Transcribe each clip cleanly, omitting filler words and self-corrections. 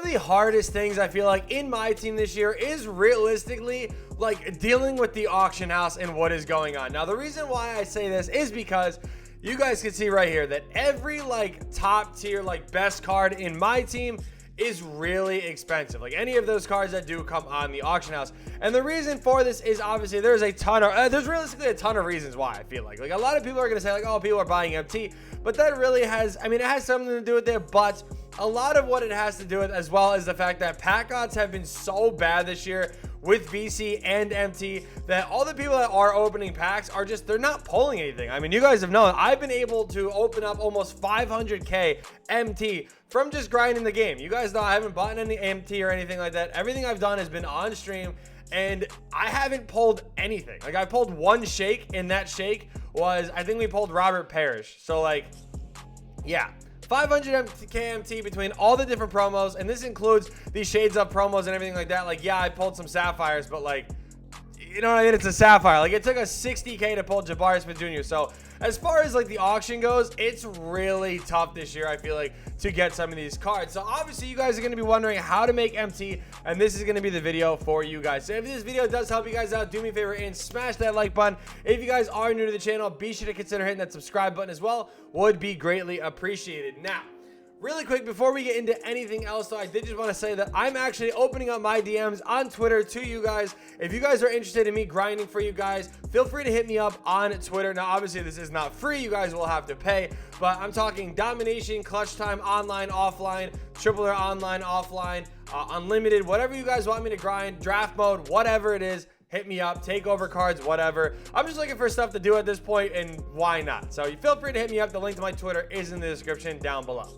the hardest things I feel like in my team this year is realistically like dealing with the auction house and what is going on. Now, the reason why I say this is because you guys can see right here that every like top tier, like best card in my team is really expensive. Like any of those cards that do come on the auction house. And the reason for this is obviously there's realistically a ton of reasons why I feel like a lot of people are going to say like, oh, people are buying MT, but that really has, I mean, it has something to do with it, but a lot of what it has to do with as well is the fact that pack odds have been so bad this year with VC and MT that all the people that are opening packs are just, they're not pulling anything. I mean, you guys have known I've been able to open up almost 500k MT from just grinding the game. You guys know I haven't bought any MT or anything like that. Everything I've done has been on stream and I haven't pulled anything. Like I pulled one shake and that shake was, I think we pulled Robert Parrish. So like, yeah. 500 KMT between all the different promos, and this includes these shades up promos and everything like that. Like, yeah, I pulled some sapphires, but like, you know what I mean? It's a sapphire. Like, it took us 60k to pull Jabari Smith Jr. So as far as like the auction goes, it's really tough this year, I feel like, to get some of these cards. So obviously you guys are going to be wondering how to make MT, and this is going to be the video for you guys. So if this video does help you guys out, do me a favor and smash that like button. If you guys are new to the channel, be sure to consider hitting that subscribe button as well. Would be greatly appreciated. Now, really quick, before we get into anything else, though, I did just want to say that I'm actually opening up my DMs on Twitter to you guys. If you guys are interested in me grinding for you guys, feel free to hit me up on Twitter. Now, obviously, this is not free. You guys will have to pay, but I'm talking domination, clutch time, online, offline, triple or online, offline, unlimited, whatever you guys want me to grind, draft mode, whatever it is. Hit me up, takeover cards, whatever. I'm just looking for stuff to do at this point, and why not? So you feel free to hit me up. The link to my Twitter is in the description down below.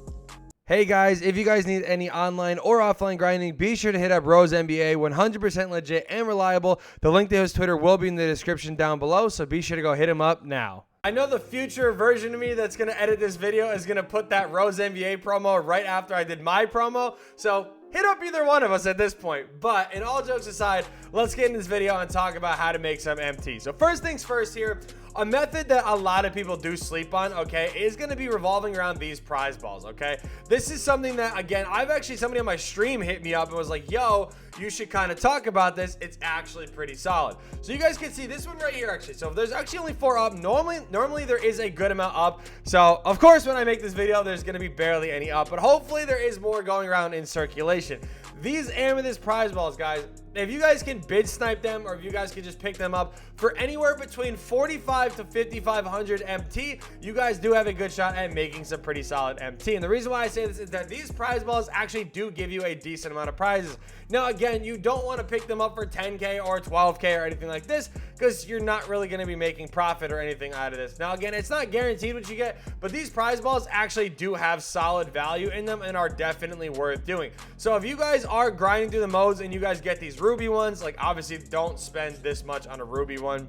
Hey guys, if you guys need any online or offline grinding, be sure to hit up Rose NBA, 100% legit and reliable. The link to his Twitter will be in the description down below, so be sure to go hit him up now. I know the future version of me that's going to edit this video is going to put that Rose NBA promo right after I did my promo, so hit up either one of us at this point. But in all jokes aside, let's get in this video and talk about how to make some MT. So first things first here, a method that a lot of people do sleep on, okay, is going to be revolving around these prize balls, okay? This is something that, again, somebody on my stream hit me up and was like, yo, you should kind of talk about this. It's actually pretty solid. So you guys can see this one right here, actually. So there's actually only 4 up. Normally there is a good amount up. So, of course, when I make this video, there's going to be barely any up. But hopefully there is more going around in circulation. These amethyst prize balls, guys, if you guys can bid snipe them, or if you guys can just pick them up for anywhere between 45 to 5,500 MT, you guys do have a good shot at making some pretty solid MT. And the reason why I say this is that these prize balls actually do give you a decent amount of prizes. Now, again, you don't want to pick them up for 10k or 12k or anything like this, because you're not really going to be making profit or anything out of this. Now, again, it's not guaranteed what you get, but these prize balls actually do have solid value in them and are definitely worth doing. So if you guys are grinding through the modes and you guys get these ruby ones, like obviously don't spend this much on a ruby one.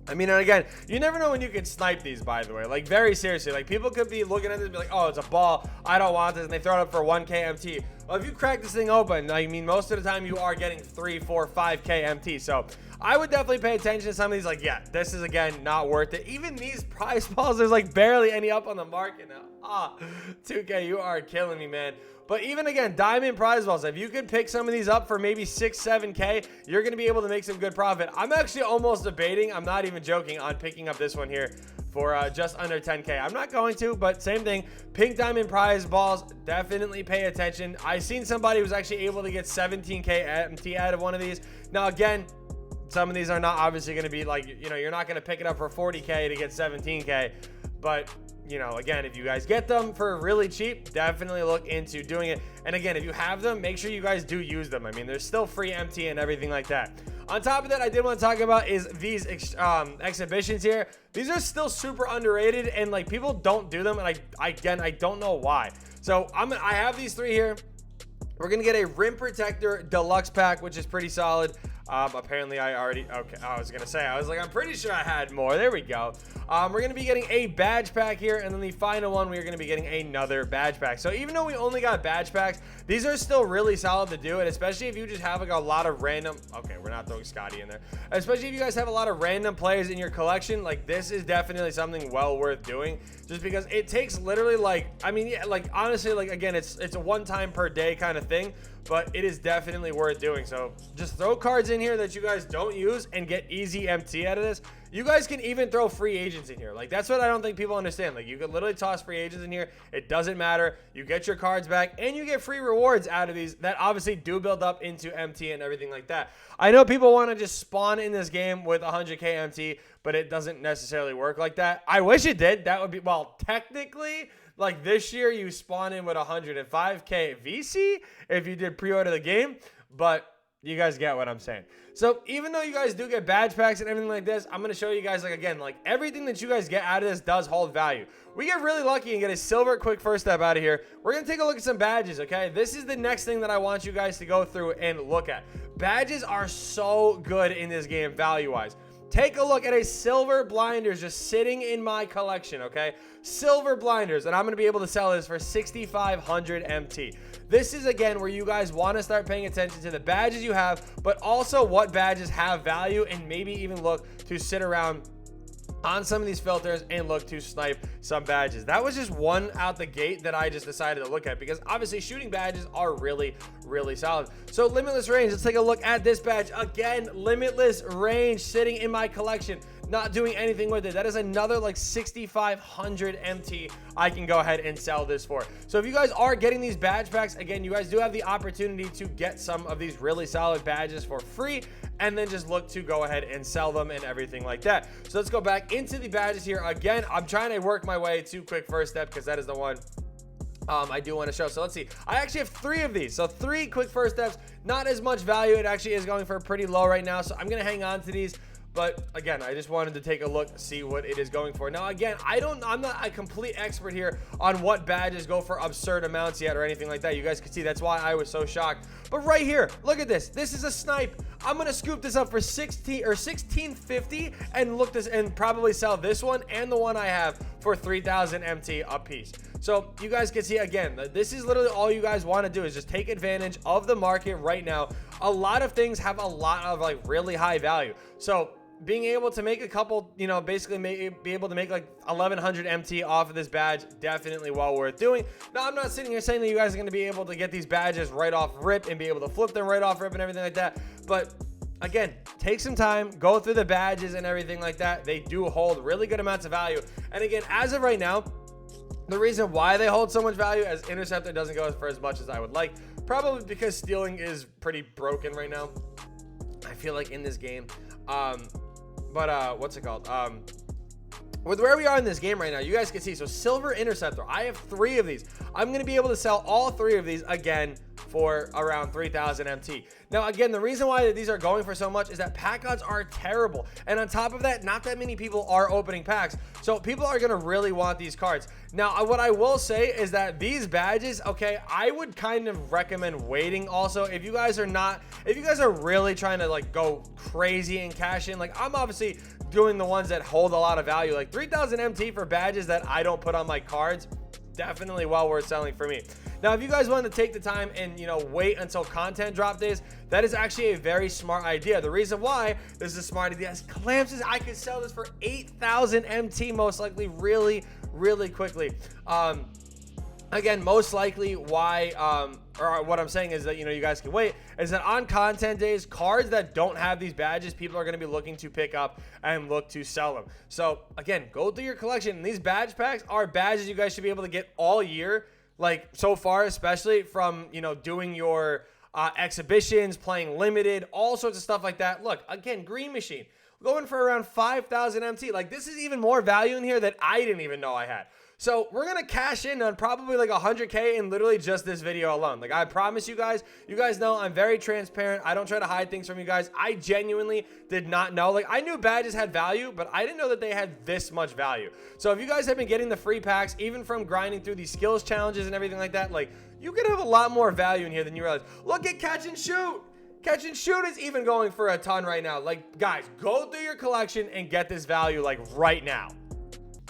I mean, and again, you never know when you can snipe these, by the way. Like, very seriously. Like, people could be looking at this and be like, oh, it's a ball, I don't want this, and they throw it up for 1k MT. Well, if you crack this thing open, I mean, most of the time you are getting 3, 4, 5k MT. So I would definitely pay attention to some of these. Like, yeah, this is, again, not worth it. Even these prize balls, there's like barely any up on the market now. 2k, you are killing me, man. But even, again, diamond prize balls, if you could pick some of these up for maybe 6, 7k, you're going to be able to make some good profit. I'm actually almost debating, I'm not even joking, on picking up this one here for just under 10k. I'm not going to, but same thing. Pink diamond prize balls, definitely pay attention. I seen somebody who was actually able to get 17k MT out of one of these. Now, again, some of these are not obviously going to be like, you know, you're not going to pick it up for 40k to get 17k, but you know, again, if you guys get them for really cheap, definitely look into doing it. And again, if you have them, make sure you guys do use them. I mean, there's still free MT and everything like that. On top of that, I did want to talk about is these exhibitions here. These are still super underrated, and like people don't do them, and I don't know why. So I have these 3 here. We're gonna get a rim protector deluxe pack, which is pretty solid. Apparently I already, okay, I was gonna say, I was like, I'm pretty sure I had more. There we go. We're gonna be getting a badge pack here, and then the final one, we're gonna be getting another badge pack. So even though we only got badge packs, these are still really solid to do, and especially if you just have like a lot of random, okay, we're not throwing Scotty in there, especially if you guys have a lot of random players in your collection, like this is definitely something well worth doing, just because it takes literally like, I mean, yeah, like honestly, like again, it's a one time per day kind of thing, but it is definitely worth doing. So just throw cards in here that you guys don't use and get easy MT out of this. You guys can even throw free agents in here. Like, that's what I don't think people understand. Like, you can literally toss free agents in here. It doesn't matter. You get your cards back, and you get free rewards out of these that obviously do build up into MT and everything like that. I know people want to just spawn in this game with 100k MT, but it doesn't necessarily work like that. I wish it did. That would be, well, technically, like this year, you spawn in with 105k VC if you did pre-order the game, but you guys get what I'm saying. So even though you guys do get badge packs and everything like this, I'm going to show you guys, like, again, like everything that you guys get out of this does hold value. We get really lucky and get a silver quick first step out of here. We're going to take a look at some badges, okay? This is the next thing that I want you guys to go through and look at. Badges are so good in this game value-wise. Take a look at a silver blinders just sitting in my collection, okay? Silver blinders, and I'm going to be able to sell this for 6,500 MT. This is, again, where you guys want to start paying attention to the badges you have, but also what badges have value, and maybe even look to sit around on some of these filters and look to snipe some badges. That was just one out the gate that I just decided to look at, because obviously shooting badges are really, really solid. So limitless range, let's take a look at this badge. Again, limitless range sitting in my collection, not doing anything with it. That is another like 6,500 MT I can go ahead and sell this for. So if you guys are getting these badge packs, again, you guys do have the opportunity to get some of these really solid badges for free, and then just look to go ahead and sell them and everything like that. So let's go back into the badges here. Again, I'm trying to work my way to quick first step, because that is the one I do want to show. So let's see. I actually have 3 of these. So 3 quick first steps, not as much value. It actually is going for pretty low right now. So I'm going to hang on to these. But again, I just wanted to take a look, see what it is going for. Now, again, I'm not a complete expert here on what badges go for absurd amounts yet or anything like that. You guys can see that's why I was so shocked. But right here, look at this. This is a snipe. I'm gonna scoop this up for 1650 and look this and probably sell this one and the one I have for 3,000 MT a piece. So you guys can see, again, this is literally all you guys want to do is just take advantage of the market right now. A lot of things have a lot of like really high value. So being able to make a couple, you know, basically be able to make like 1,100 MT off of this badge, definitely well worth doing. Now, I'm not sitting here saying that you guys are going to be able to get these badges right off rip and be able to flip them right off rip and everything like that. But again, take some time, go through the badges and everything like that. They do hold really good amounts of value. And again, as of right now, the reason why they hold so much value as Interceptor doesn't go for as much as I would like, probably because stealing is pretty broken right now, I feel like, in this game. What's it called? With where we are in this game right now, you guys can see, so Silver Interceptor, I have 3 of these. I'm going to be able to sell all 3 of these again for around 3,000 MT. Now, again, the reason why these are going for so much is that pack odds are terrible. And on top of that, not that many people are opening packs. So people are going to really want these cards. Now, what I will say is that these badges, okay, I would kind of recommend waiting also. If you guys are really trying to like go crazy and cash in, like I'm obviously doing the ones that hold a lot of value, like 3,000 MT for badges that I don't put on my cards, definitely well worth selling for me. Now, if you guys want to take the time and, you know, wait until content drop days, that is actually a very smart idea. The reason why this is a smart idea is Clamps, I could sell this for 8,000 MT most likely really, really quickly. Again, most likely why, or what I'm saying is that, you know, you guys can wait, is that on content days, cards that don't have these badges, people are going to be looking to pick up and look to sell them. So again, go through your collection. And these badge packs are badges you guys should be able to get all year, like so far, especially from, you know, doing your exhibitions, playing limited, all sorts of stuff like that. Look, again, Green Machine, going for around 5,000 MT. Like, this is even more value in here that I didn't even know I had. So we're going to cash in on probably like 100K in literally just this video alone. Like, I promise you guys know I'm very transparent. I don't try to hide things from you guys. I genuinely did not know. Like, I knew badges had value, but I didn't know that they had this much value. So if you guys have been getting the free packs, even from grinding through these skills challenges and everything like that, like, you could have a lot more value in here than you realize. Look at catch and shoot. Catch and shoot is even going for a ton right now. Like, guys, go through your collection and get this value like right now.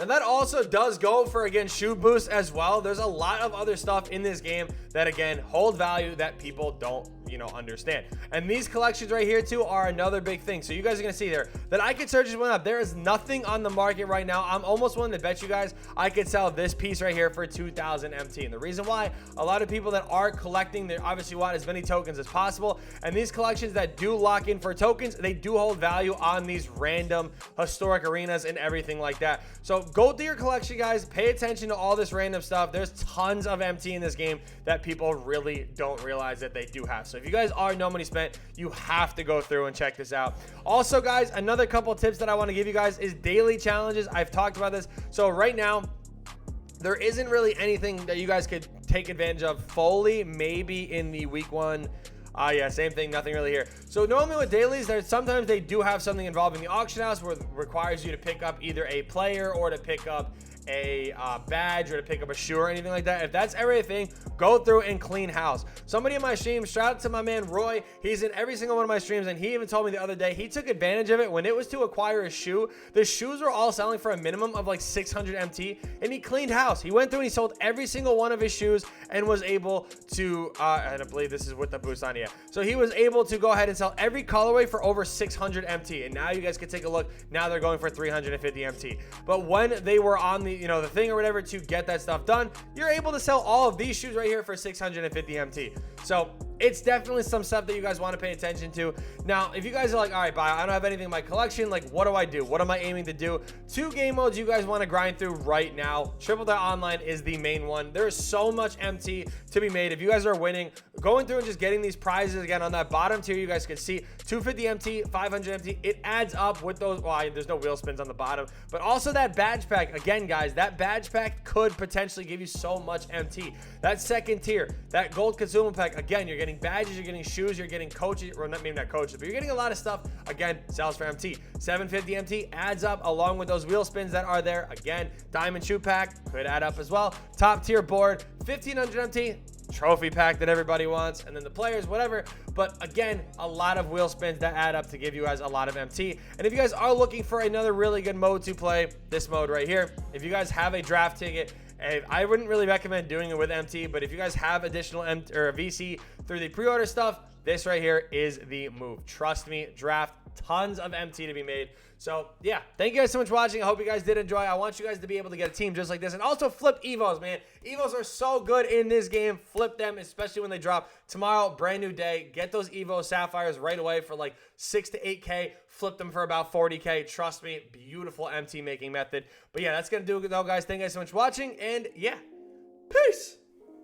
And that also does go for, again, shoot boost as well. There's a lot of other stuff in this game that, again, hold value that people don't, understand. And these collections right here too are another big thing. So you guys are gonna see there that I could search this one up. There is nothing on the market right now. I'm almost willing to bet you guys I could sell this piece right here for 2,000 MT. And the reason why, a lot of people that are collecting, they obviously want as many tokens as possible. And these collections that do lock in for tokens, they do hold value on these random historic arenas and everything like that. So go through your collection, guys. Pay attention to all this random stuff. There's tons of MT in this game that people really don't realize that they do have. So if you guys are no money spent, you have to go through and check this out. Also, guys, another couple tips that I want to give you guys is daily challenges. I've talked about this. So right now, there isn't really anything that you guys could take advantage of fully, maybe in the week one. Yeah, same thing, nothing really here. So normally with dailies, sometimes they do have something involving the auction house where it requires you to pick up either a player or to pick up a badge or to pick up a shoe or anything like that. If that's everything, go through and clean house. Somebody in my stream, shout out to my man Roy, he's in every single one of my streams, and he even told me the other day he took advantage of it when it was to acquire a shoe. The shoes were all selling for a minimum of like 600 MT, and he cleaned house. He went through and he sold every single one of his shoes and was able to and I believe this is with the boost on, yeah, so he was able to go ahead and sell every colorway for over 600 MT. And now you guys can take a look, now they're going for 350 MT. But when they were on the the thing or whatever to get that stuff done, you're able to sell all of these shoes right here for 650 MT. So it's definitely some stuff that you guys want to pay attention to. Now, if you guys are like, all right, Bio, I don't have anything in my collection, like, what do I do? What am I aiming to do? 2 game modes you guys want to grind through right now. Triple Threat Online is the main one. There is so much MT to be made. If you guys are winning, going through and just getting these prizes, again, on that bottom tier, you guys can see 250 MT, 500 MT. It adds up with those. Well, there's no wheel spins on the bottom, but also that badge pack. Again, guys, that badge pack could potentially give you so much MT. That second tier, that gold consumable pack, again, you're getting badges, you're getting shoes, you're getting coaches, or maybe not coaches, but you're getting a lot of stuff. Again, sells for MT. 750 MT adds up along with those wheel spins that are there. Again, diamond shoe pack could add up as well. Top tier board, 1500 MT. Trophy pack that everybody wants, and then the players, whatever. But again, a lot of wheel spins that add up to give you guys a lot of MT. And if you guys are looking for another really good mode to play, this mode right here, if you guys have a draft ticket, I wouldn't really recommend doing it with MT, but if you guys have additional MT or VC through the pre-order stuff, this right here is the move. Trust me, draft, tons of MT to be made. So yeah, thank you guys so much for watching. I hope you guys did enjoy. I want you guys to be able to get a team just like this, and also flip evos, man. Evos are so good in this game. Flip them, especially when they drop tomorrow. Brand new day. Get those evo sapphires right away for like 6 to 8K. Flip them for about 40K. Trust me, beautiful MT making method. But yeah, that's gonna do it though, guys. Thank you guys so much for watching, and yeah, peace.